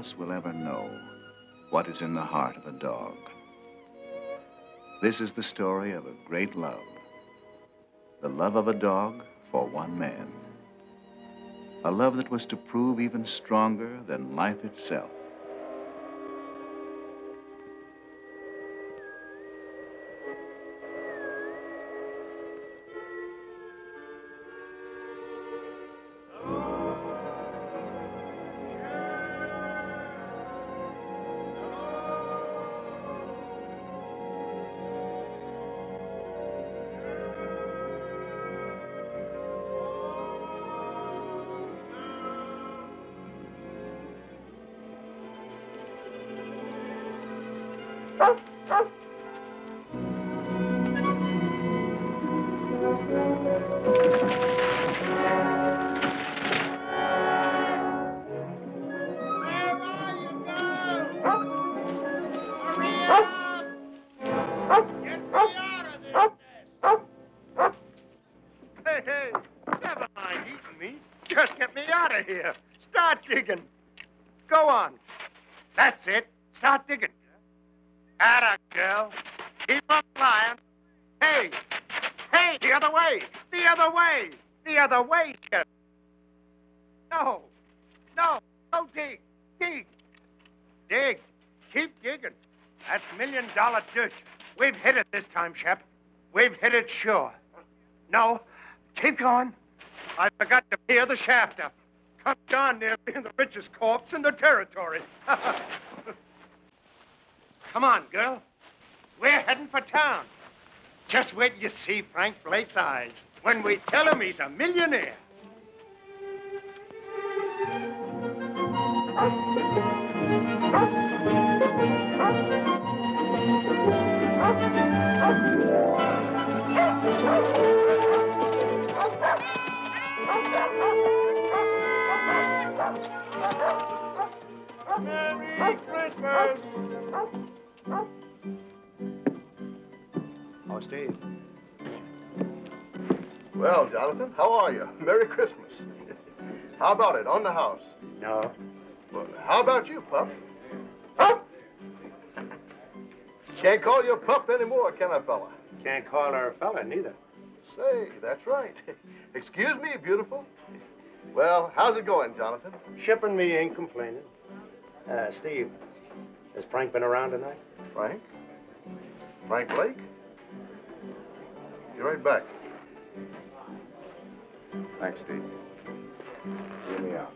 us will ever know what is in the heart of a dog. This is the story of a great love. The love of a dog for one man. A love that was to prove even stronger than life itself. Here. Start digging. Go on. That's it. Start digging. Atta girl. Keep on flying. Hey. Hey, the other way. The other way. The other way, Shep. No. No. Don't dig. Dig. Dig. Keep digging. That's $1 million dirt. We've hit it this time, Shep. We've hit it sure. No. Keep going. I forgot to peer the shaft up. Come down near being the richest corpse in the territory. Come on, girl. We're heading for town. Just wait till you see Frank Blake's eyes when we tell him he's a millionaire. Merry Christmas! Oh, Steve. Well, Jonathan, how are you? Merry Christmas. How about it, on the house? No. Well, how about you, pup? Can't call you a pup anymore, can I, fella? Can't call her a fella, neither. Say, that's right. Excuse me, beautiful. Well, how's it going, Jonathan? Shep and me ain't complaining. Steve, has Frank been around tonight? Frank? Frank Blake? Be right back. Thanks, Steve. Hear me out.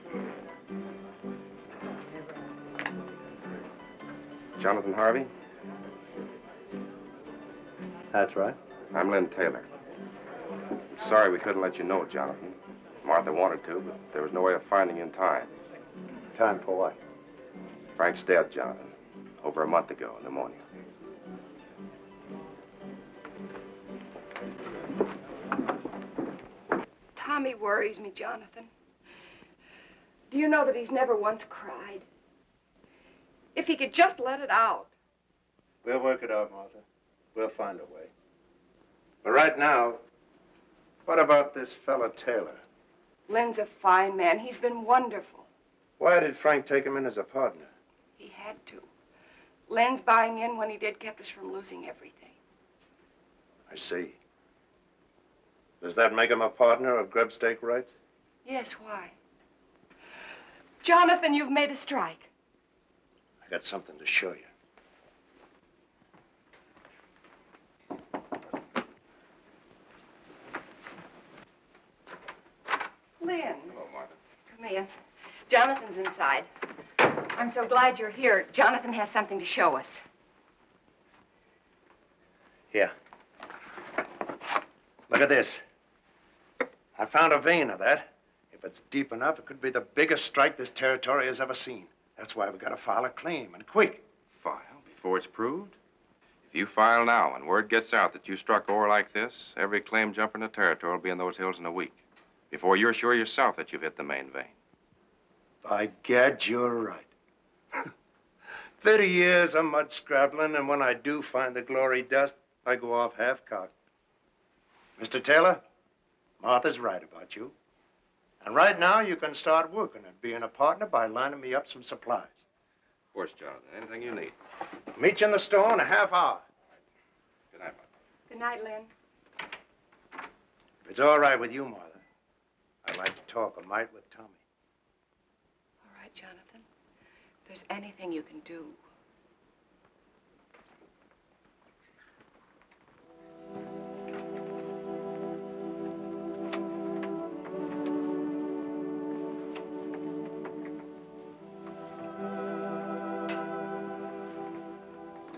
Jonathan Harvey? That's right. I'm Lynn Taylor. Sorry we couldn't let you know, Jonathan. Martha wanted to, but there was no way of finding you in time. Time for what? Frank's dead, Jonathan. Over a month ago, pneumonia. Tommy worries me, Jonathan. Do you know that he's never once cried? If he could just let it out. We'll work it out, Martha. We'll find a way. But right now, what about this fella Taylor? Lynn's a fine man. He's been wonderful. Why did Frank take him in as a partner? He had to. Lynn's buying in when he did kept us from losing everything. I see. Does that make him a partner of grub stake rights? Yes, why? Jonathan, you've made a strike. I got something to show you. Lynn. Hello, Martha. Come in. Jonathan's inside. I'm so glad you're here. Jonathan has something to show us. Here. Look at this. I found a vein of that. If it's deep enough, it could be the biggest strike this territory has ever seen. That's why we've got to file a claim, and quick. File before it's proved? If you file now and word gets out that you struck ore like this, every claim jumper in the territory will be in those hills in a week. Before you're sure yourself that you've hit the main vein. By gad, you're right. 30 years of mud scrabbling, and when I do find the glory dust, I go off half-cocked. Mr. Taylor, Martha's right about you. And right now, you can start working at being a partner by lining me up some supplies. Of course, Jonathan. Anything you need. Meet you in the store in a half hour. Good night, Mother. Good night, Lynn. If it's all right with you, Martha, I'd like to talk a mite with Tommy. All right, Jonathan. If there's anything you can do.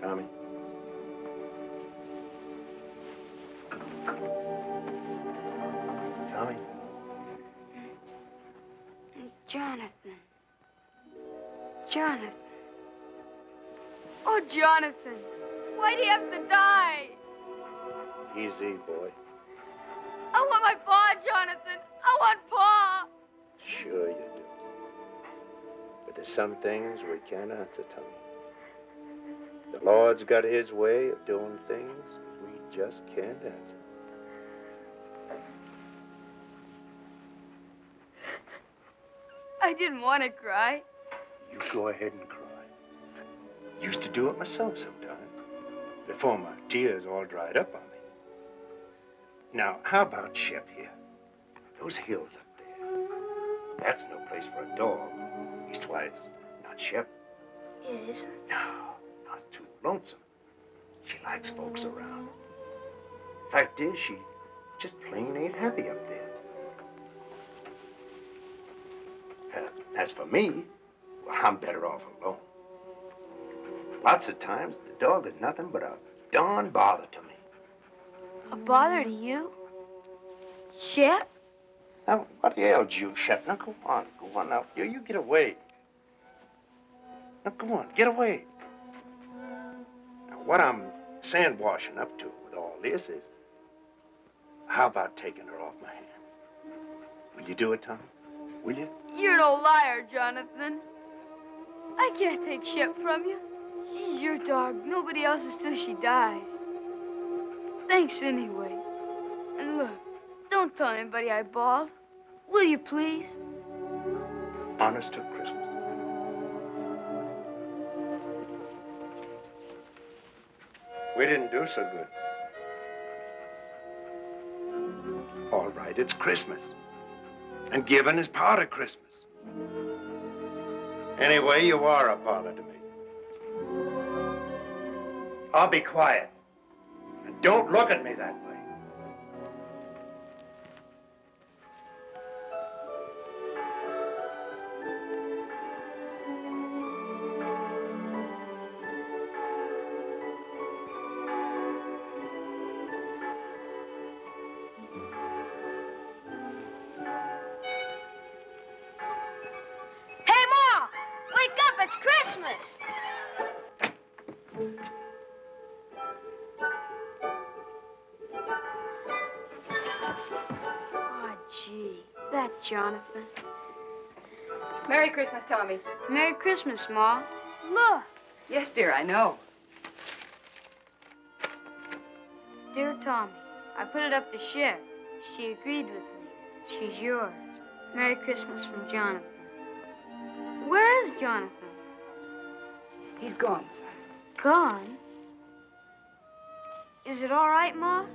Tommy. Tommy. Jonathan. Jonathan. Oh, Jonathan. Why'd he have to die? Easy, boy. I want my paw, Jonathan. I want paw. Sure you do. But there's some things we can't answer, Tommy. The Lord's got his way of doing things we just can't answer. I didn't want to cry. You go ahead and cry. Used to do it myself sometimes, before my tears all dried up on me. Now, how about Shep here? Those hills up there. That's no place for a dog. Leastwise, not Shep. It isn't? No, not too lonesome. She likes folks around. Fact is, she just plain ain't happy up there. As for me, well, I'm better off alone. Lots of times, the dog is nothing but a darn bother to me. A bother to you? Shep? Now, what ails you, Shep? Now, go on now. You get away. Now, go on, get away. Now, what I'm sandwashing up to with all this is, how about taking her off my hands? Will you do it, Tom? Will you? You're no liar, Jonathan. I can't take Shep from you. She's your dog. Nobody else's till she dies. Thanks anyway. And look, don't tell anybody I bawled. Will you, please? Honest to Christmas. We didn't do so good. All right, it's Christmas. And giving is part of Christmas. Anyway, you are a bother to me. I'll be quiet. And don't look at me that way. Hey, Ma! Wake up, it's Christmas! Oh, gee, that Jonathan. Merry Christmas, Tommy. Merry Christmas, Ma. Look. Yes, dear, I know. Dear Tommy, I put it up to Shep. She agreed with me. She's yours. Merry Christmas from Jonathan. Where is Jonathan? He's gone, son. Gone? Is it all right, Ma?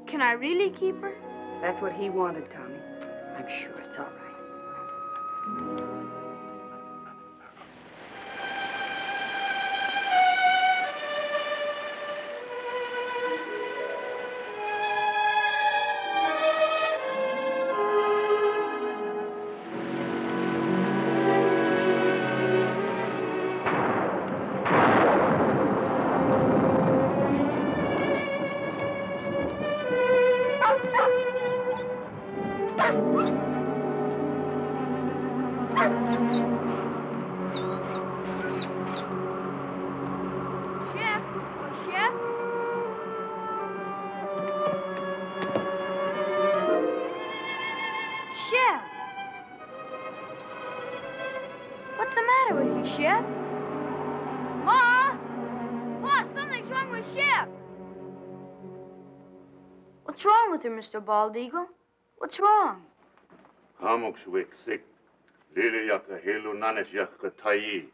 Can I really keep her? That's what he wanted, Tommy. I'm sure it's all right. Shep? Oh, Shep? Shep! What's the matter with you, Shep? Ma! Ma, something's wrong with Shep! What's wrong with her, Mr. Bald Eagle? What's wrong? Hamok shwek sik. Lili yaka helu nanes yaka tayi.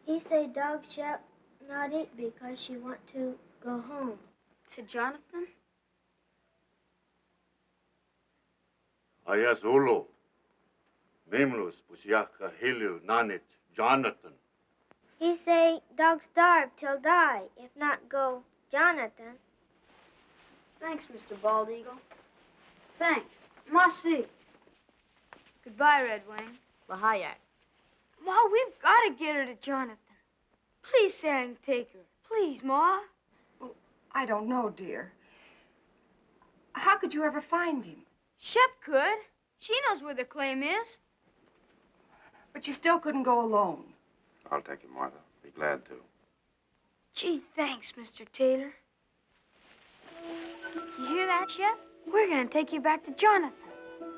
He say dog Shep not eat because she want to go home. To Jonathan? Aya Zulu. Mimlus Busiaka Hilu Nanit Jonathan. He say dog starve till die, if not go Jonathan. Thanks, Mr. Bald Eagle. Thanks. Merci. Goodbye, Red Wing. Lahayak. Ma, we've got to get her to Jonathan. Please say I can take her. Please, Ma. Well, I don't know, dear. How could you ever find him? Shep could. She knows where the claim is. But you still couldn't go alone. I'll take him, Martha. Be glad to. Gee, thanks, Mr. Taylor. You hear that, Shep? We're going to take you back to Jonathan.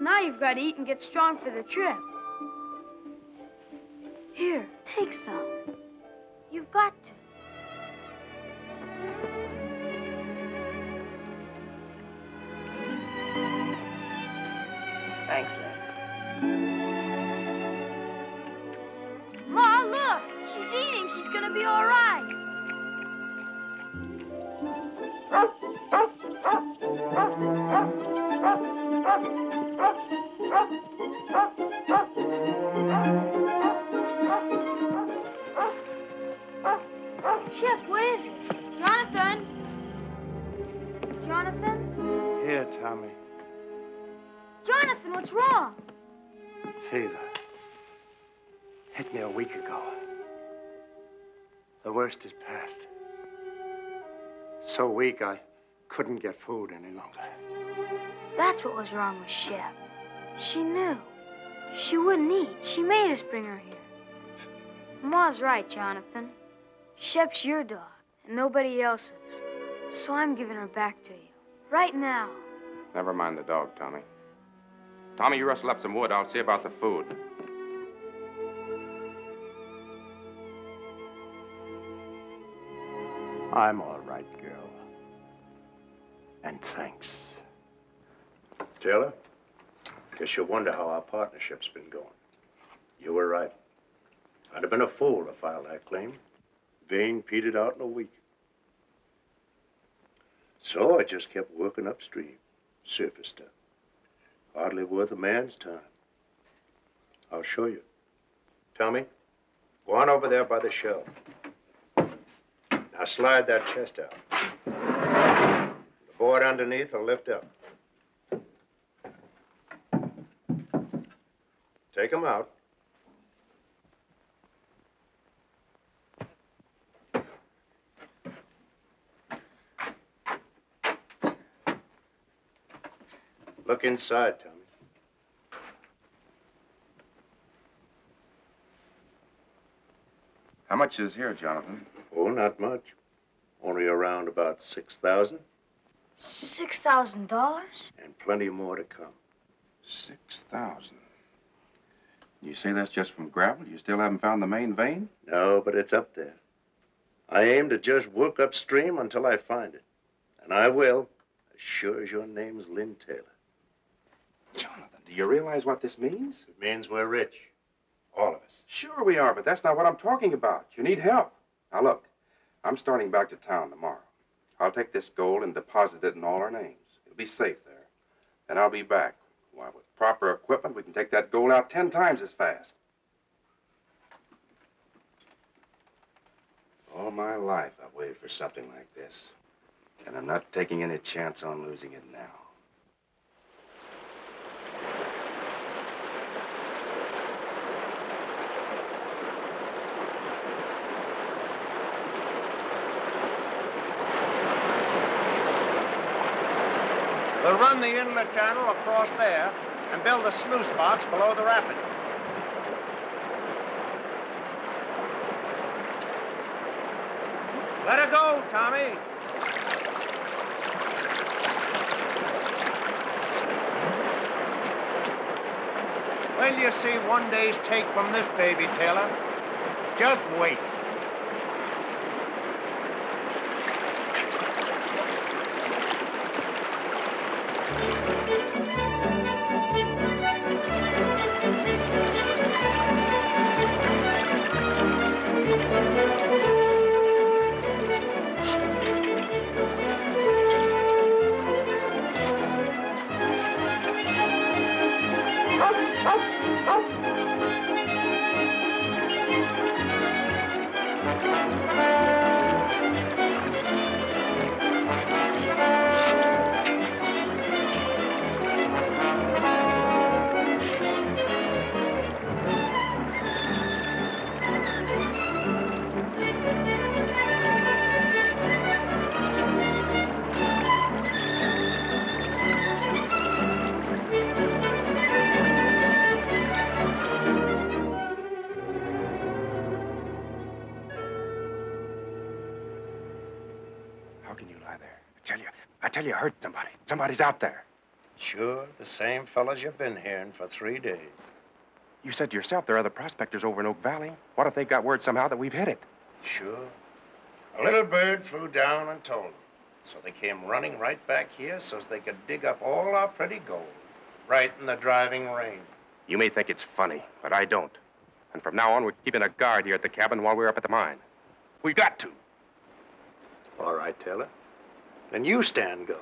Now you've got to eat and get strong for the trip. Here, take some. You've got to. Thanks, Len. Ma, look! She's eating. She's going to be all right. Shep, what is it? Jonathan? Jonathan? Here, Tommy. Jonathan, what's wrong? Fever. Hit me a week ago. The worst is past. So weak I couldn't get food any longer. That's what was wrong with Shep. She knew. She wouldn't eat. She made us bring her here. Ma's right, Jonathan. Shep's your dog, and nobody else's. So I'm giving her back to you. Right now. Never mind the dog, Tommy. Tommy, you rustle up some wood. I'll see about the food. I'm all right, girl. And thanks. Taylor, guess you wonder how our partnership's been going. You were right. I'd have been a fool to file that claim. Vein petered out in a week. So I just kept working upstream, surface stuff. Hardly worth a man's time. I'll show you. Tommy, go on over there by the shelf. Now slide that chest out. The board underneath will lift up. Take them out. Look inside, Tommy. How much is here, Jonathan? Oh, not much. Only around about 6,000. $6,000? And plenty more to come. 6,000. You say that's just from gravel? You still haven't found the main vein? No, but it's up there. I aim to just work upstream until I find it. And I will, as sure as your name's Lynn Taylor. Jonathan, do you realize what this means? It means we're rich. All of us. Sure we are, but that's not what I'm talking about. You need help. Now, look, I'm starting back to town tomorrow. I'll take this gold and deposit it in all our names. It'll be safe there. Then I'll be back. Why, with proper equipment, we can take that gold out 10 times as fast. All my life, I've waited for something like this. And I'm not taking any chance on losing it now. We'll run the inlet channel across there and build a sluice box below the rapid. Let her go, Tommy. Well, you see one day's take from this baby, Taylor. Just wait. tell you hurt somebody. Somebody's out there. Sure, the same fellas you've been hearing for 3 days. You said to yourself there are other prospectors over in Oak Valley. What if they got word somehow that we've hit it? Sure. A little bird flew down and told them. So they came running right back here so they could dig up all our pretty gold. Right in the driving rain. You may think it's funny, but I don't. And from now on, we're keeping a guard here at the cabin while we're up at the mine. We got to. All right, Taylor. Then you stand guard.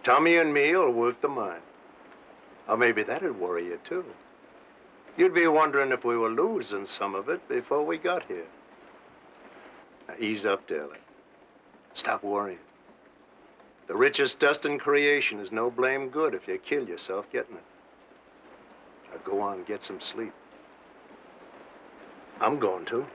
Tommy and me will work the mine. Or maybe that'd worry you, too. You'd be wondering if we were losing some of it before we got here. Now, ease up, Taylor. Stop worrying. The richest dust in creation is no blame good if you kill yourself getting it. Now, go on, get some sleep. I'm going to.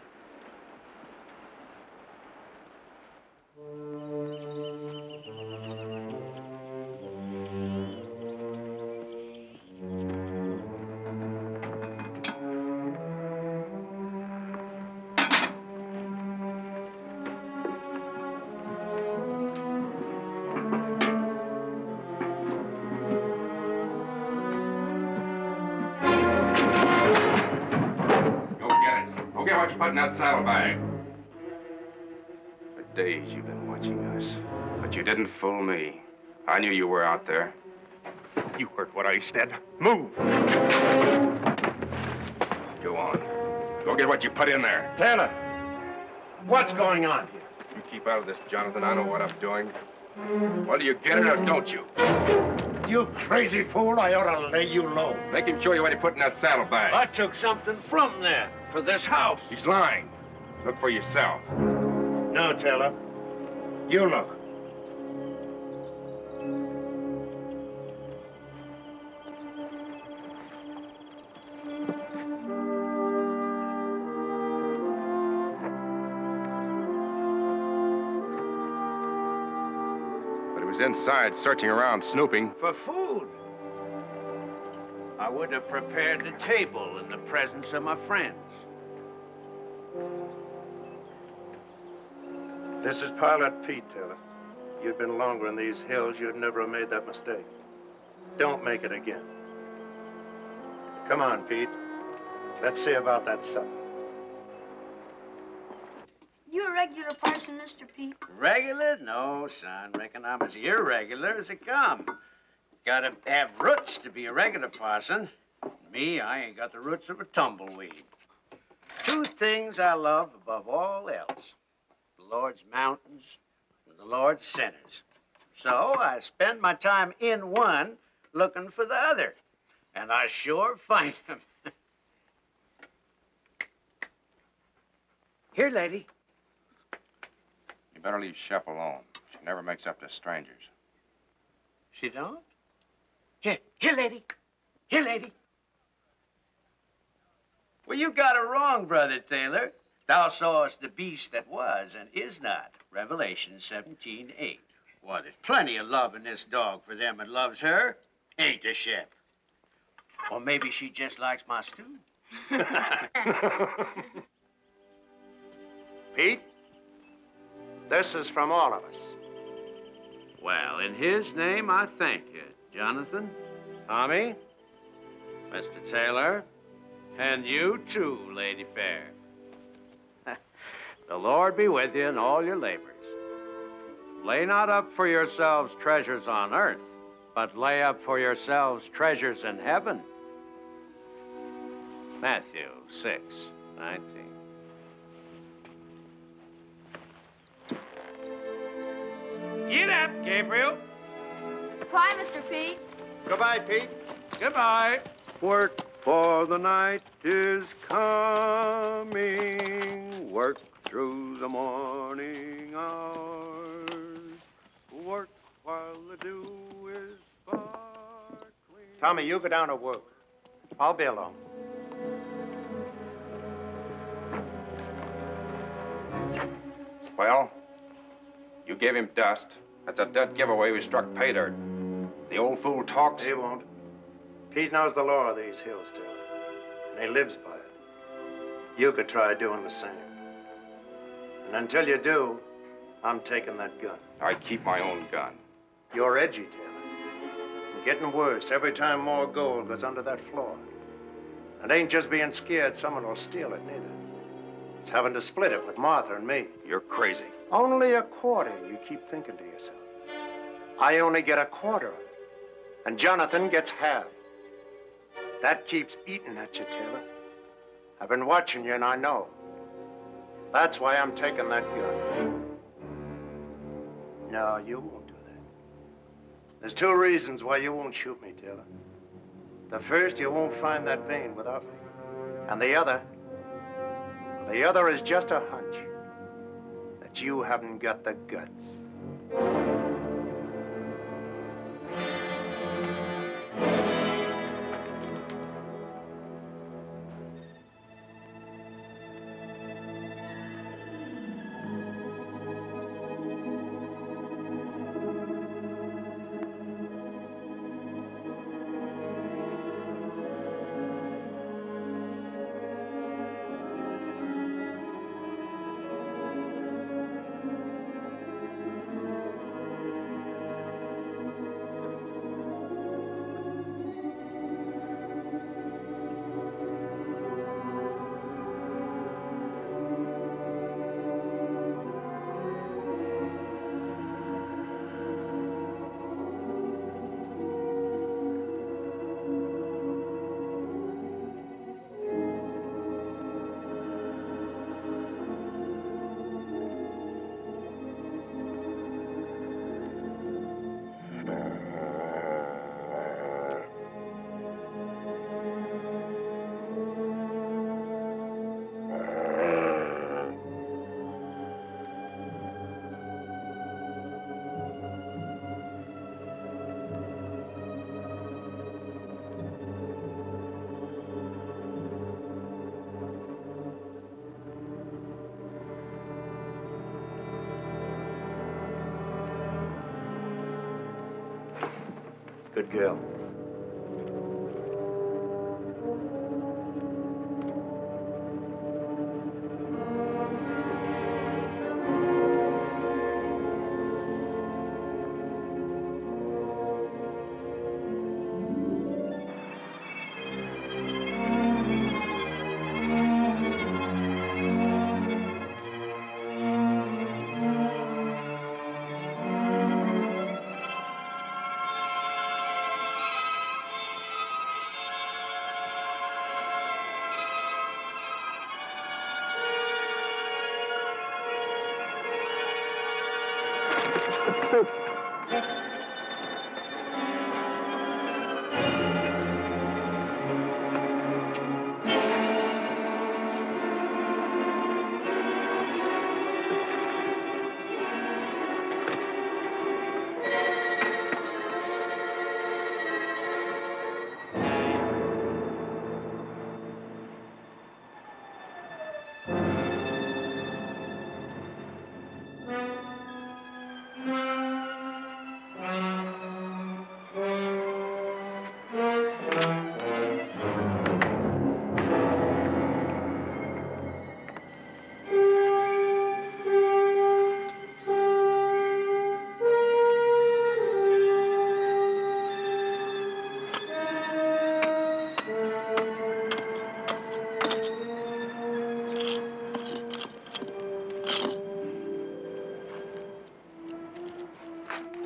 Put in that saddlebag. For days you've been watching us, but you didn't fool me. I knew you were out there. You heard what I said. Move! Go on. Go get what you put in there. Taylor, what's going on here? You keep out of this, Jonathan. I know what I'm doing. Well, do you get it or don't you? You crazy fool, I ought to lay you low. Make him show you what he put in that saddlebag. I took something from there for this house. He's lying. Look for yourself. No, Taylor. You look. But he was inside, searching around, snooping. For food. I would have prepared the table in the presence of my friends. This is Pilot Pete, Taylor. You'd been longer in these hills, you'd never have made that mistake. Don't make it again. Come on, Pete. Let's see about that supper. You a regular parson, Mr. Pete? Regular? No, son. Reckon I'm as irregular as it come. Gotta have roots to be a regular parson. Me, I ain't got the roots of a tumbleweed. 2 things I love above all else. The Lord's mountains and the Lord's sinners. So I spend my time in one looking for the other. And I sure find them. Here, lady. You better leave Shep alone. She never makes up to strangers. She don't? Here, lady. Here, lady. Well, you got it wrong, Brother Taylor. Thou sawest the beast that was and is not. Revelation 17:8. Why, there's plenty of love in this dog for them that loves her. Ain't there, Shep? Or maybe she just likes my stew. Pete, this is from all of us. Well, in his name, I thank you, Jonathan, Tommy, Mr. Taylor, and you too, Lady Fair. The Lord be with you in all your labors. Lay not up for yourselves treasures on earth, but lay up for yourselves treasures in heaven. Matthew 6:19. Get up, Gabriel. Bye, Mr. Pete. Goodbye, Pete. Goodbye. Work, for the night is coming. Work through the morning hours. Work while the dew is sparkling. Tommy, you go down to work. I'll be along. Well, you gave him dust. That's a dead giveaway we struck pay dirt. The old fool talks. He won't. Pete knows the law of these hills, Taylor, and he lives by it. You could try doing the same. And until you do, I'm taking that gun. I keep my own gun. You're edgy, Taylor. And getting worse every time more gold goes under that floor. And ain't just being scared someone will steal it, neither. It's having to split it with Martha and me. You're crazy. Only a quarter, you keep thinking to yourself. I only get a quarter of it. And Jonathan gets half. That keeps eating at you, Taylor. I've been watching you and I know. That's why I'm taking that gun. No, you won't do that. There's two reasons why you won't shoot me, Taylor. The first, you won't find that vein without me. And the other is just a hunch that you haven't got the guts. Good girl.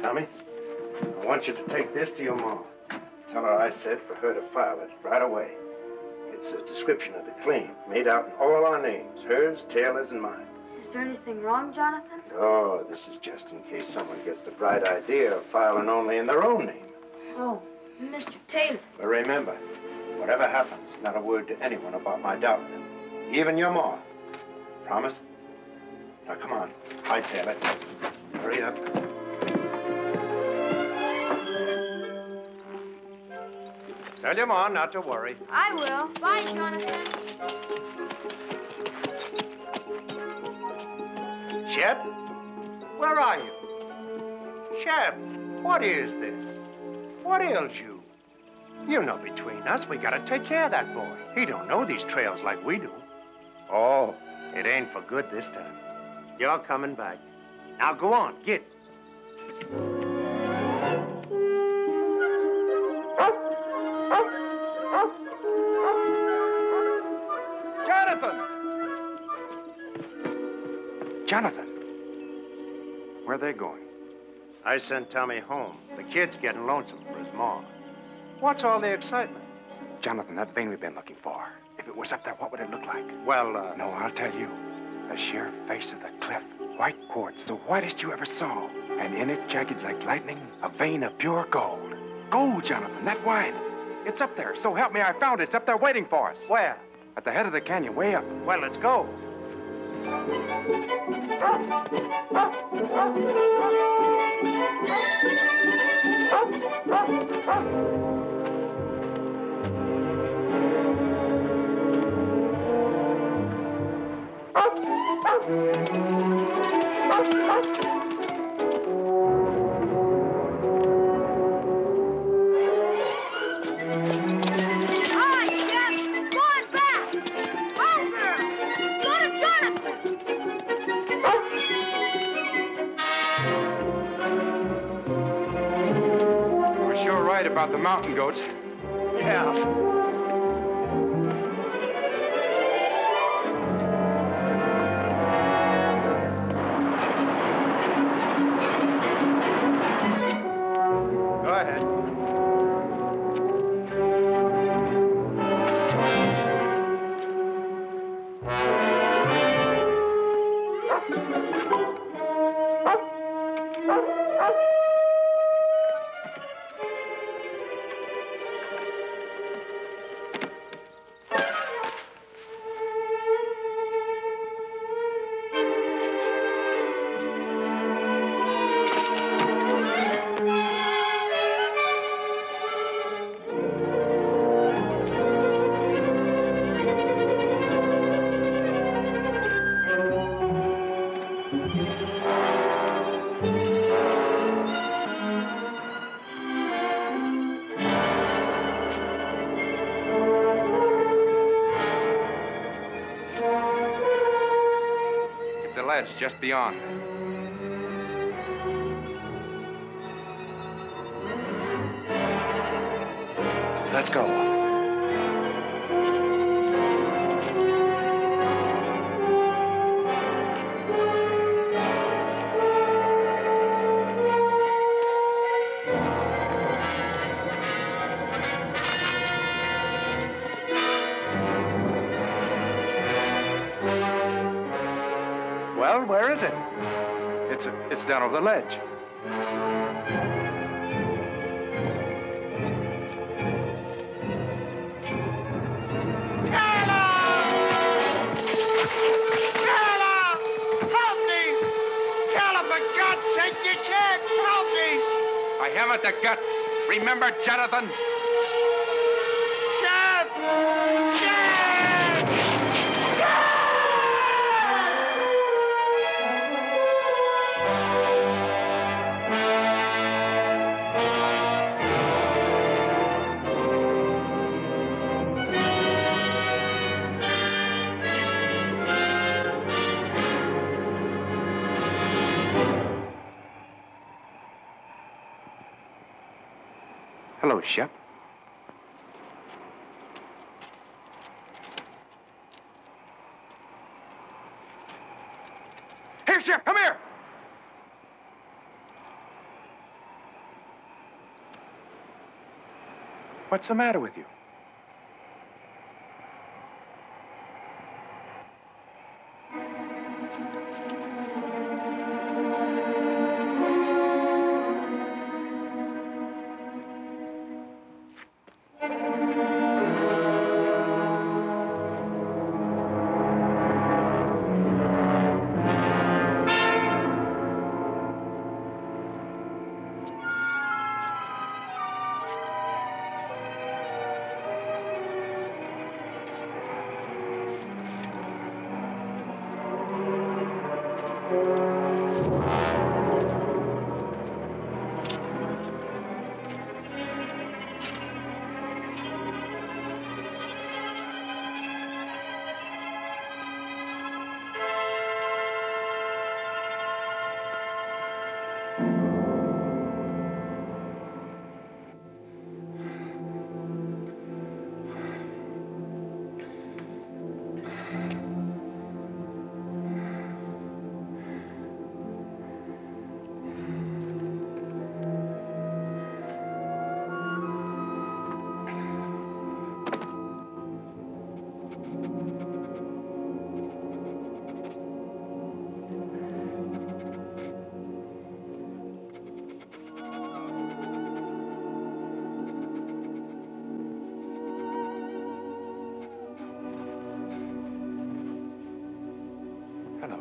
Tommy, I want you to take this to your mom. Tell her I said for her to file it right away. It's a description of the claim, made out in all our names, hers, Taylor's, and mine. Is there anything wrong, Jonathan? Oh, this is just in case someone gets the bright idea of filing only in their own name. Oh, Mr. Taylor. But remember, whatever happens, not a word to anyone about my doubting him. Even your ma. Promise? Now, come on. Hi, Taylor. Hurry up. Tell your ma not to worry. I will. Bye, Jonathan. Shep? Where are you? Shep, what is this? What ails you? You know between us, we gotta take care of that boy. He don't know these trails like we do. Oh, it ain't for good this time. You're coming back. Now go on, get. are they going? I sent Tommy home. The kid's getting lonesome for his ma. What's all the excitement? Jonathan, that vein we've been looking for. If it was up there, what would it look like? Well, No, I'll tell you. The sheer face of the cliff. White quartz, the whitest you ever saw. And in it, jagged like lightning, a vein of pure gold. Gold, Jonathan, that wide. It's up there. So help me, I found it. It's up there waiting for us. Where? At the head of the canyon, way up. Well, let's go. About the mountain goats. Yeah. Go ahead. It's a ledge just beyond. Let's go. Well, where is it? It's down over the ledge. I haven't the guts. Remember, Jonathan? Shep! Shep! Hello, Shep. Here, Shep, come here! What's the matter with you?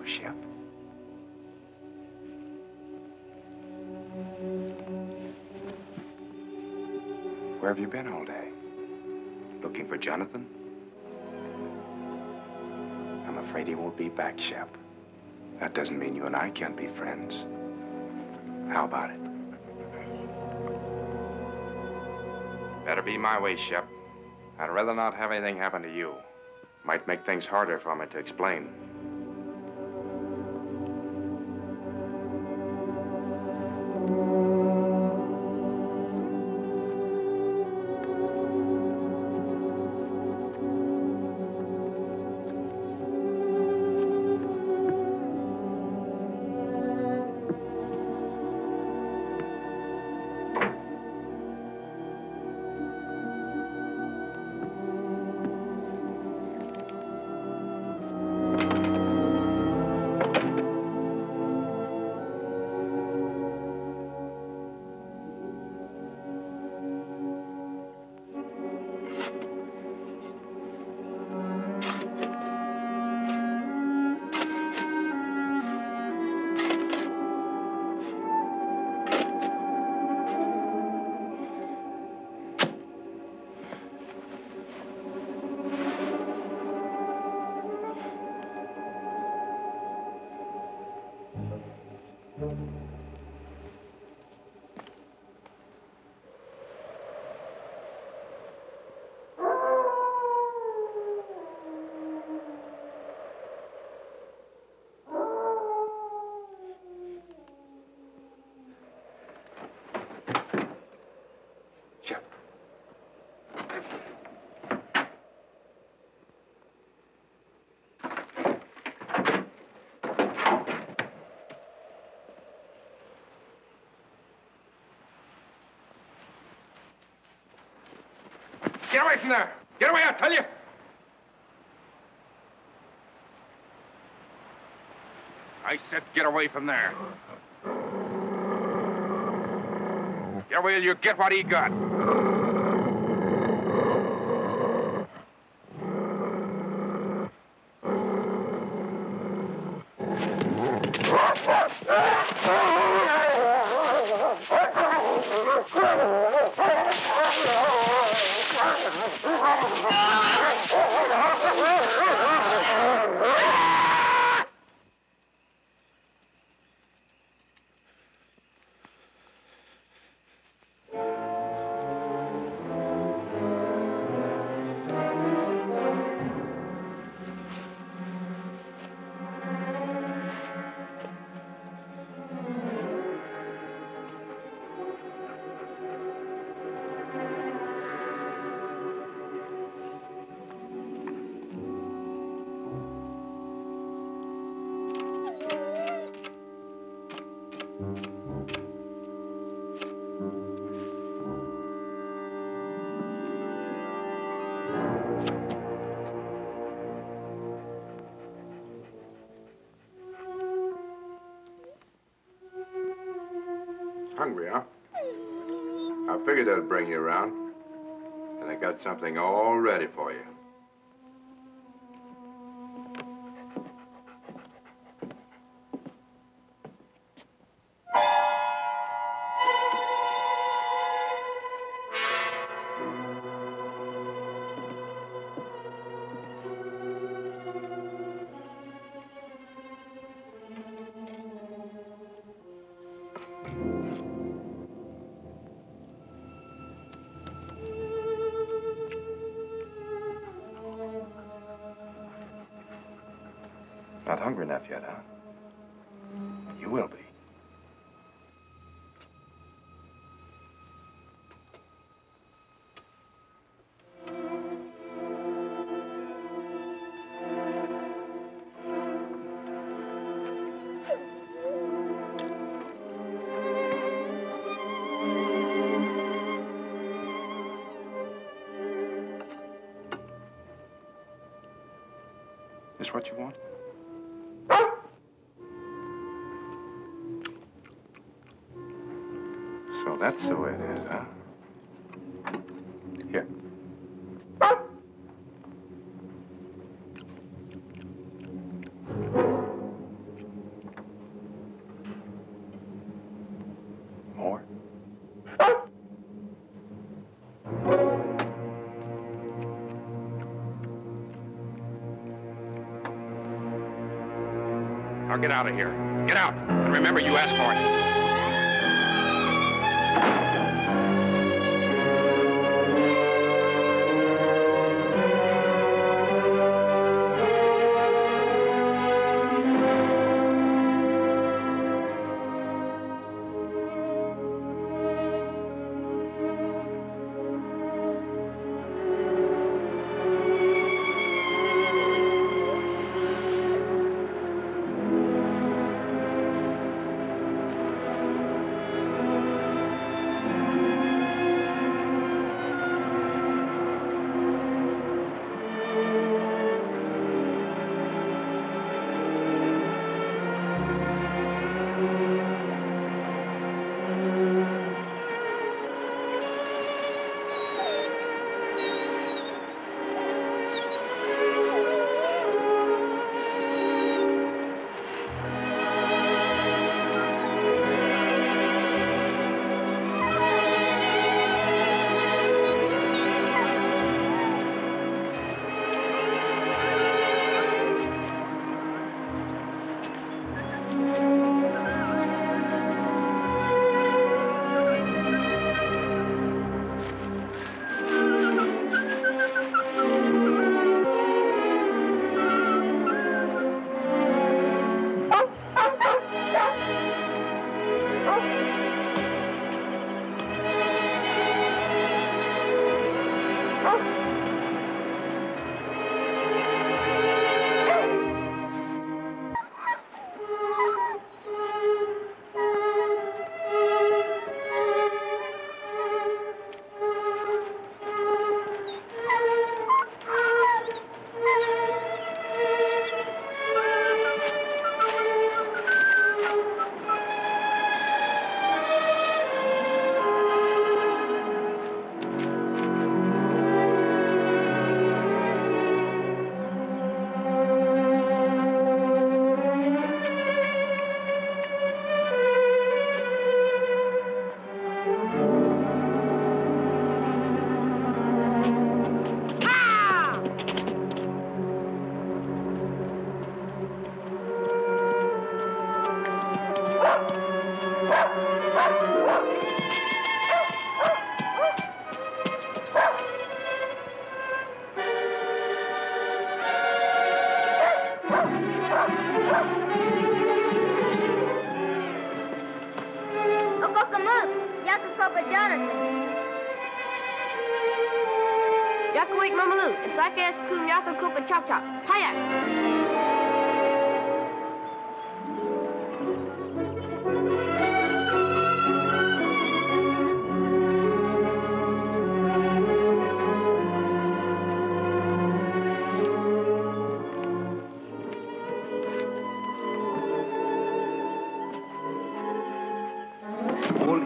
Shep. Where have you been all day? Looking for Jonathan? I'm afraid he won't be back, Shep. That doesn't mean you and I can't be friends. How about it? Better be my way, Shep. I'd rather not have anything happen to you. Might make things harder for me to explain. Get away from there! Get away, I tell you! I said get away from there. Get away or you get what he got. Hungry, huh? I figured that'd bring you around. And I got something all ready for you. Not hungry enough yet, huh? You will be. This what you want? So that's the way it is, huh? Here. Now get out of here. Get out. And remember, you asked for it.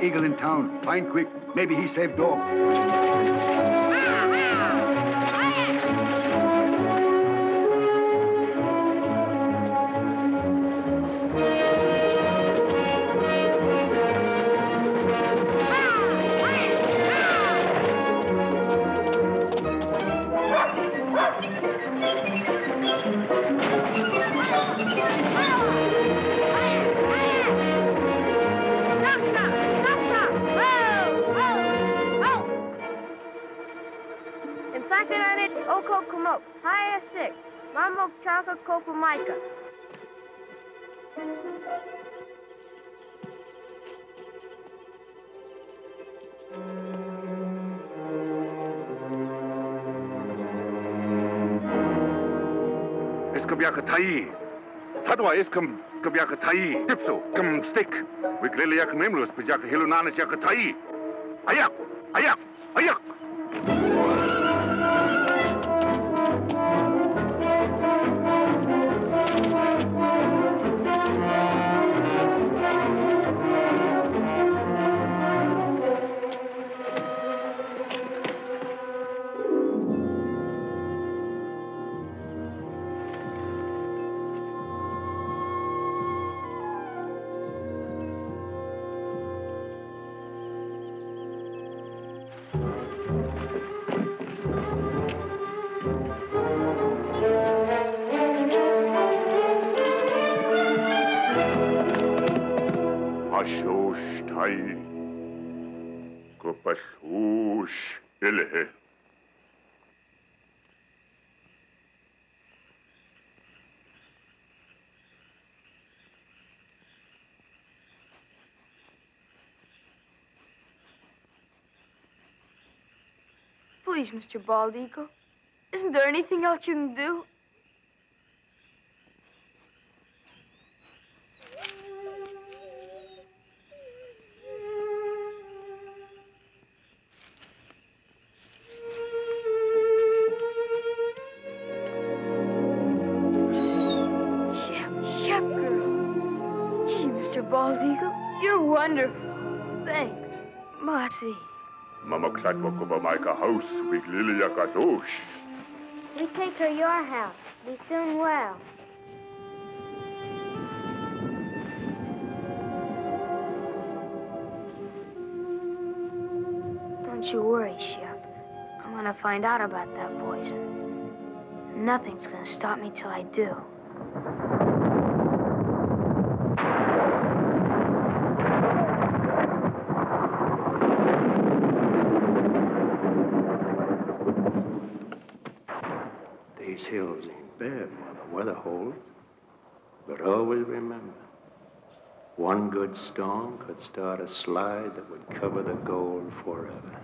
Eagle in town. Find quick. Maybe he saved dog. Hadwa iskam kabyaka tai tipso kam stick wiklele yak memlos pijaka hilunanas yak tai ayak ayak ayak Pasush, Ilhe. Please, Mr. Bald Eagle. Isn't there anything else you can do? Shep girl. Gee, Mr. Bald Eagle, you're wonderful. Thanks. Marty. Mama Klatwakova Maika house, with Lilia Kazosh. We take her your house. Be soon well. Don't you worry, Shep. I'm gonna find out about that poison. Nothing's gonna stop me till I do. These hills ain't bad while the weather holds. But always remember, one good storm could start a slide that would cover the gold forever.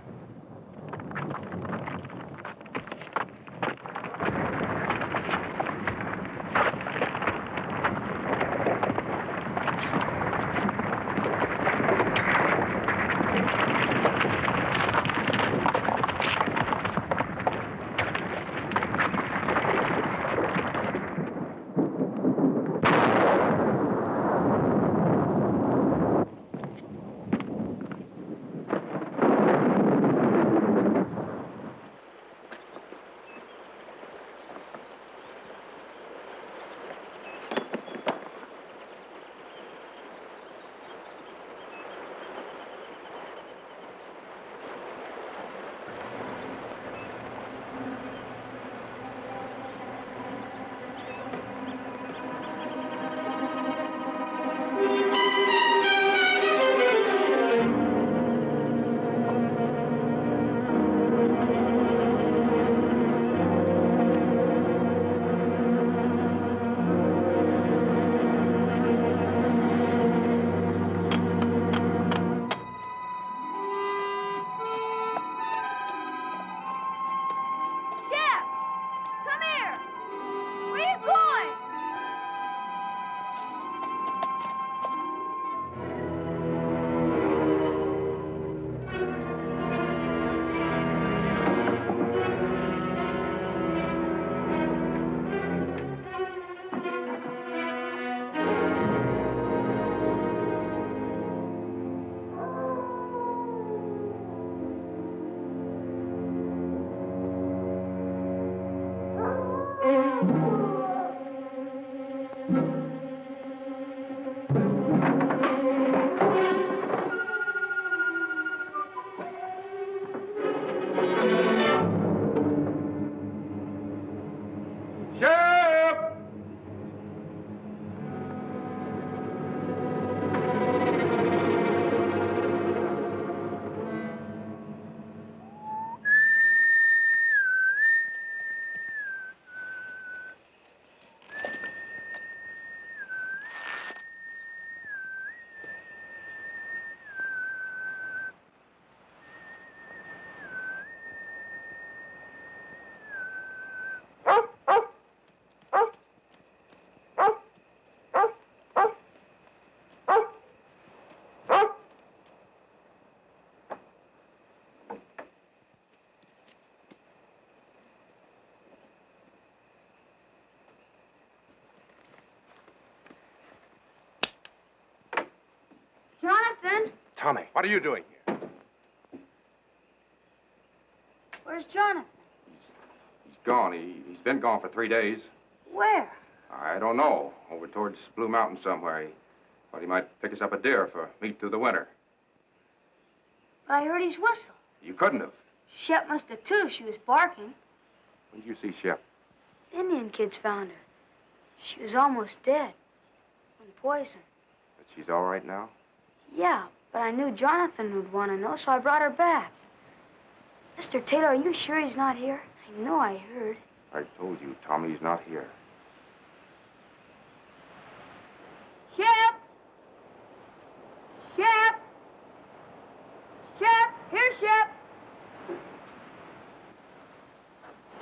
Jonathan? Tommy, what are you doing here? Where's Jonathan? He's gone. He's been gone for 3 days. Where? I don't know. Over towards Blue Mountain somewhere. He thought he might pick us up a deer for meat through the winter. But I heard his whistle. You couldn't have. Shep must have, too, if she was barking. When did you see Shep? Indian kids found her. She was almost dead. From poison. But she's all right now? Yeah, But I knew Jonathan would want to know, so I brought her back. Mr. Taylor, are you sure he's not here? I know I heard. I told you, Tommy's not here. Shep! Shep! Shep! Here, Shep!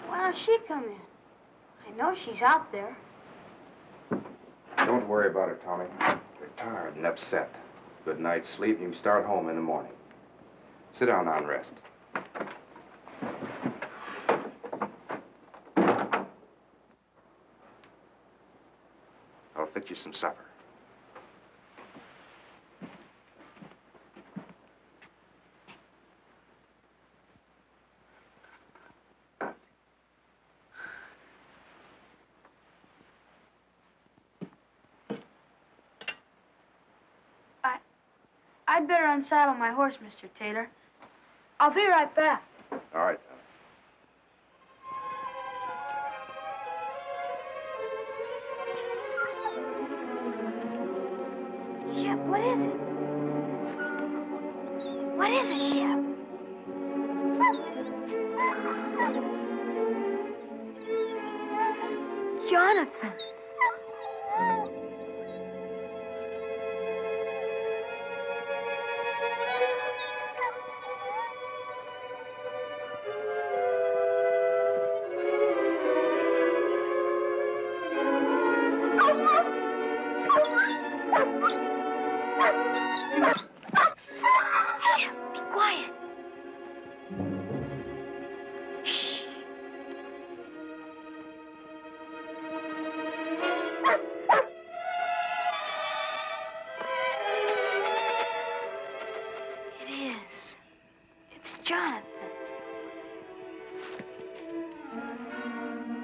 Why don't she come in? I know she's out there. Don't worry about her, Tommy. You're tired and upset. Good night's sleep, and you can start home in the morning. Sit down now and rest. I'll fix you some supper. I'd better unsaddle my horse, Mr. Taylor. I'll be right back. All right, Tommy. Shep, what is it? What is it, Shep? Jonathan.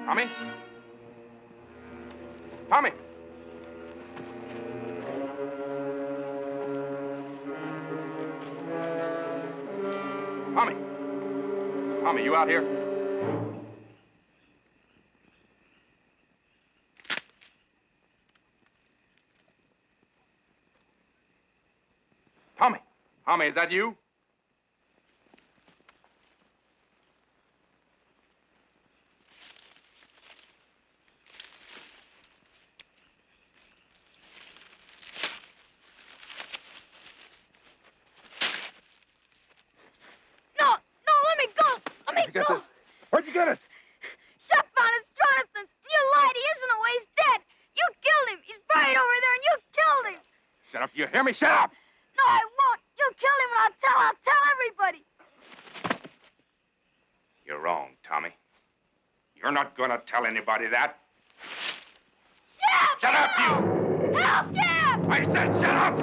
Tommy? Tommy! Tommy! Tommy, you out here? Tommy! Tommy, is that you? Where'd you get this? Where'd you get it? Shep found it. It's Jonathan's. You lied. He isn't away. He's dead. You killed him. He's buried over there, and you killed him. Shut up. You hear me? Shut up! No, I won't. You killed him, and I'll tell everybody. You're wrong, Tommy. You're not gonna tell anybody that. Shep! Shut up, you! Help, Shep! I said shut up!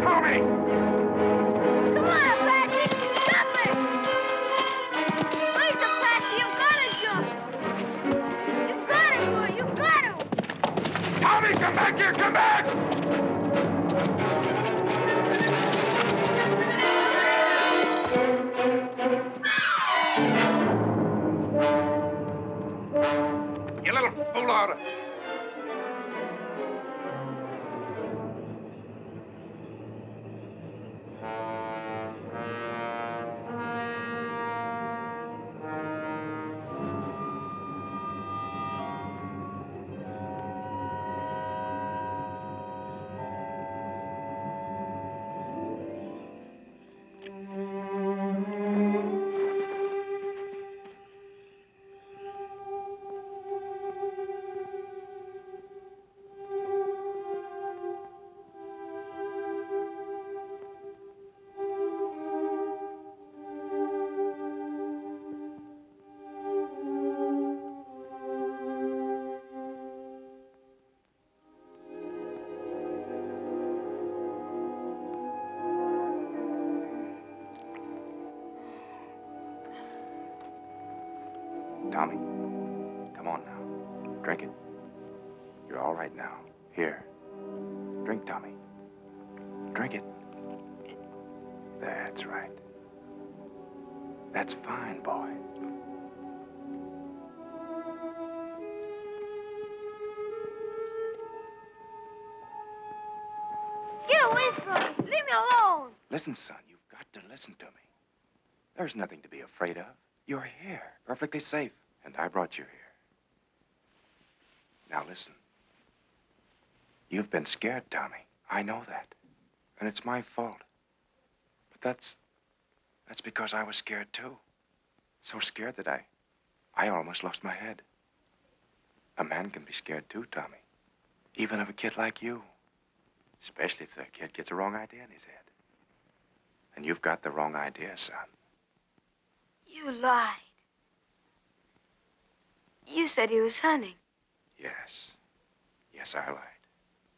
Tommy! Come on, Apache! Jump it! Please, Apache, you've got to jump! You've got to, boy! You've got to! Tommy, come back here! Come back! You little fool out of... Tommy, Drink it. You're all right now. Here. Drink, Tommy. Drink it. That's right. That's fine, boy. Get away from me. Leave me alone. Listen, son, you've got to listen to me. There's nothing to be afraid of. You're here, perfectly safe, and I brought you here. Now listen. You've been scared, Tommy. I know that. And it's my fault. But that's because I was scared, too. So scared that I almost lost my head. A man can be scared, too, Tommy. Even of a kid like you. Especially if the kid gets the wrong idea in his head. And you've got the wrong idea, son. You lied. You said he was hunting. Yes. Yes, I lied.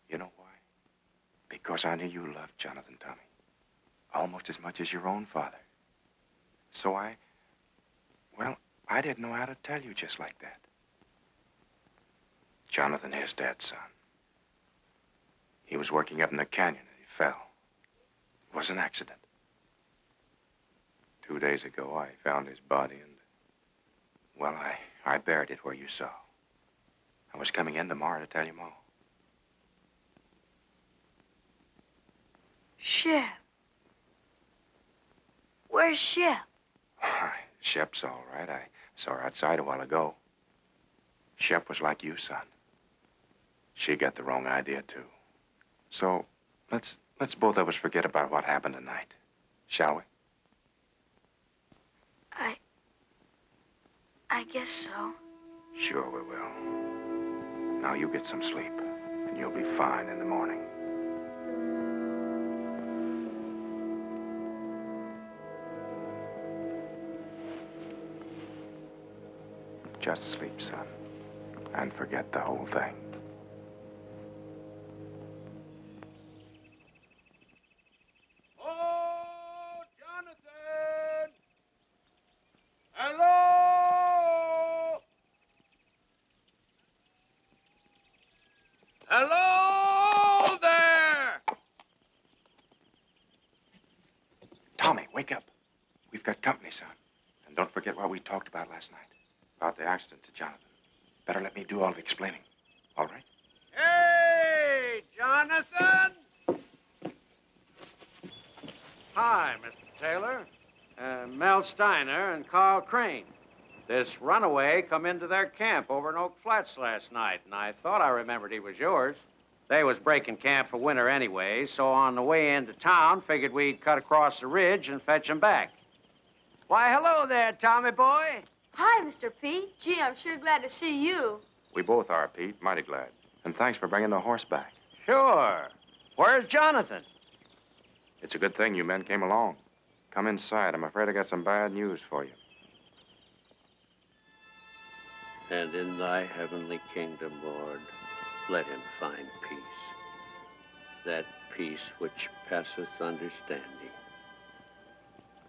You know why? Because I knew you loved Jonathan, Tommy. Almost as much as your own father. So I didn't know how to tell you just like that. Jonathan is dead, son. He was working up in the canyon and he fell. It was an accident. 2 days ago, I found his body and, well, I buried it where you saw. I was coming in tomorrow to tell you more. Shep. Where's Shep? Shep's all right. I saw her outside a while ago. Shep was like you, son. She got the wrong idea, too. So, let's both of us forget about what happened tonight. Shall we? I guess so. Sure we will. Now you get some sleep, and you'll be fine in the morning. Just sleep, son, and forget the whole thing. Oh, Jonathan! Hello! Hello there! Tommy, wake up. We've got company, son. And don't forget what we talked about last night. About the accident to Jonathan. Better let me do all the explaining. All right? Hey, Jonathan! Hi, Mr. Taylor. Mel Steiner and Carl Crane. This runaway come into their camp over in Oak Flats last night, and I thought I remembered he was yours. They was breaking camp for winter anyway, so on the way into town, figured we'd cut across the ridge and fetch him back. Why, hello there, Tommy boy. Hi, Mr. Pete. Gee, I'm sure glad to see you. We both are, Pete. Mighty glad. And thanks for bringing the horse back. Sure. Where's Jonathan? It's a good thing you men came along. Come inside. I'm afraid I got some bad news for you. And in thy heavenly kingdom, Lord, let him find peace. That peace which passeth understanding.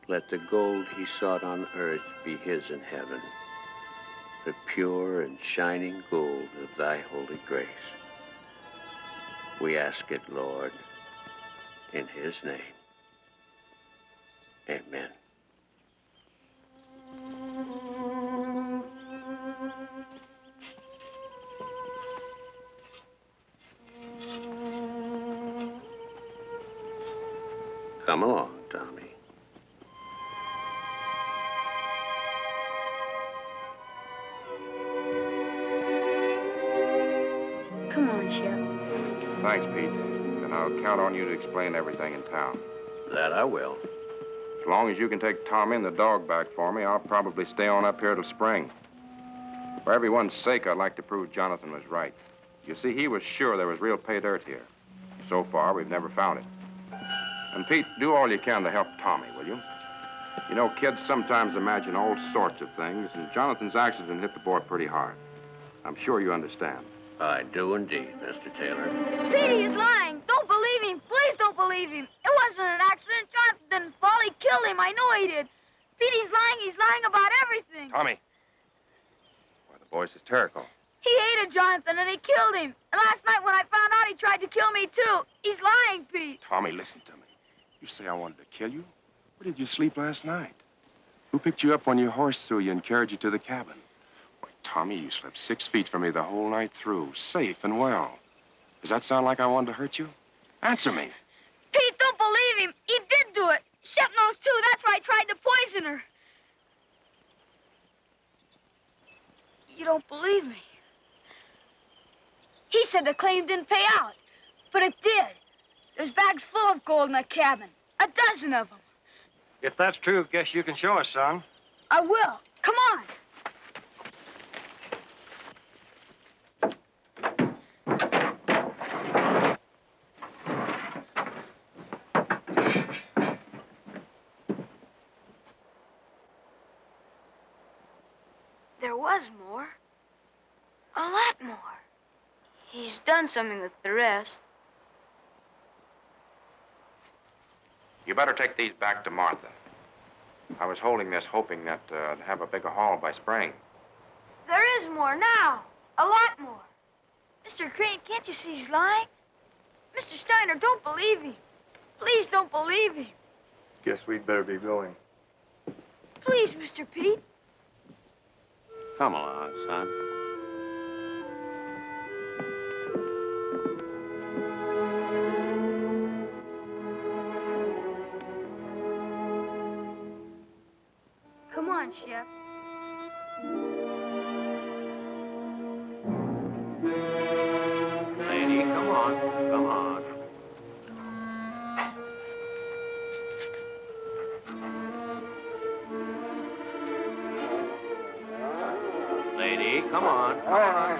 Let the gold he sought on earth be his in heaven, the pure and shining gold of thy holy grace. We ask it, Lord, in his name. Amen. Come along, Tommy. Come on, Shep. Thanks, Pete. And I'll count on you to explain everything in town. That I will. As long as you can take Tommy and the dog back for me, I'll probably stay on up here till spring. For everyone's sake, I'd like to prove Jonathan was right. You see, he was sure there was real pay dirt here. So far, we've never found it. And Pete, do all you can to help Tommy, will you? You know, kids sometimes imagine all sorts of things, and Jonathan's accident hit the boy pretty hard. I'm sure you understand. I do indeed, Mr. Taylor. Petey is lying. Don't believe him. Please don't believe him. It wasn't an accident. Jonathan didn't fall. He killed him. I know he did. Petey's lying. He's lying about everything. Tommy. Well, the boy's hysterical. He hated Jonathan, and he killed him. And last night when I found out, he tried to kill me, too. He's lying, Pete. Tommy, listen to me. You say I wanted to kill you? Where did you sleep last night? Who picked you up when your horse threw you and carried you to the cabin? Why, Tommy, you slept 6 feet from me the whole night through, safe and well. Does that sound like I wanted to hurt you? Answer me. Pete, don't believe him. He did do it. Shep knows, too. That's why I tried to poison her. You don't believe me. He said the claim didn't pay out, but it did. There's bags full of gold in the cabin, a dozen of them. If that's true, guess you can show us, son. I will. Come on. There was more. A lot more. He's done something with the rest. You better take these back to Martha. I was holding this hoping that I'd have a bigger haul by spring. There is more now. A lot more. Mr. Crane, can't you see he's lying? Mr. Steiner, don't believe him. Please don't believe him. Guess we'd better be going. Please, Mr. Pete. Come along, son. Come on, Shep. Lady, come on. Come on. Lady, come on. Come on.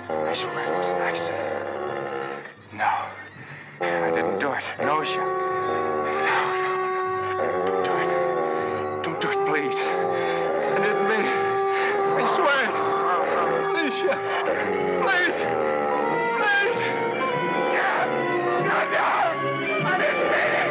I swear it was an accident. No. I didn't do it. No, Shep. No. Don't do it. Don't do it, please. I didn't mean it. I swear it. Please, Shep. Please. Please. No. I didn't mean it.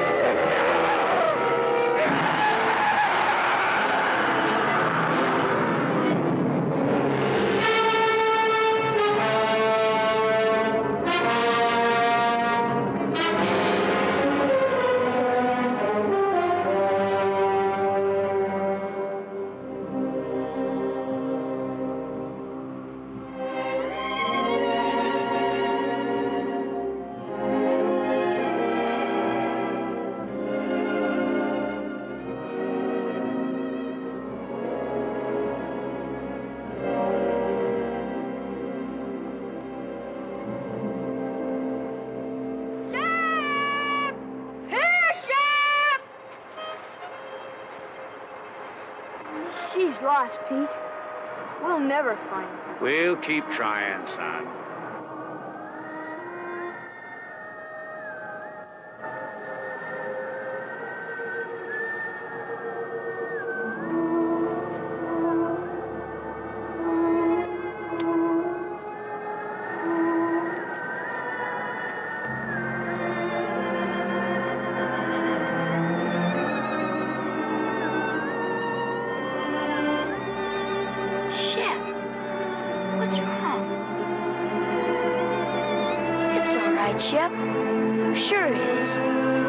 She's lost, Pete. We'll never find her. We'll keep trying, son. Shep, what's wrong? It's all right, Shep. I'm sure it is.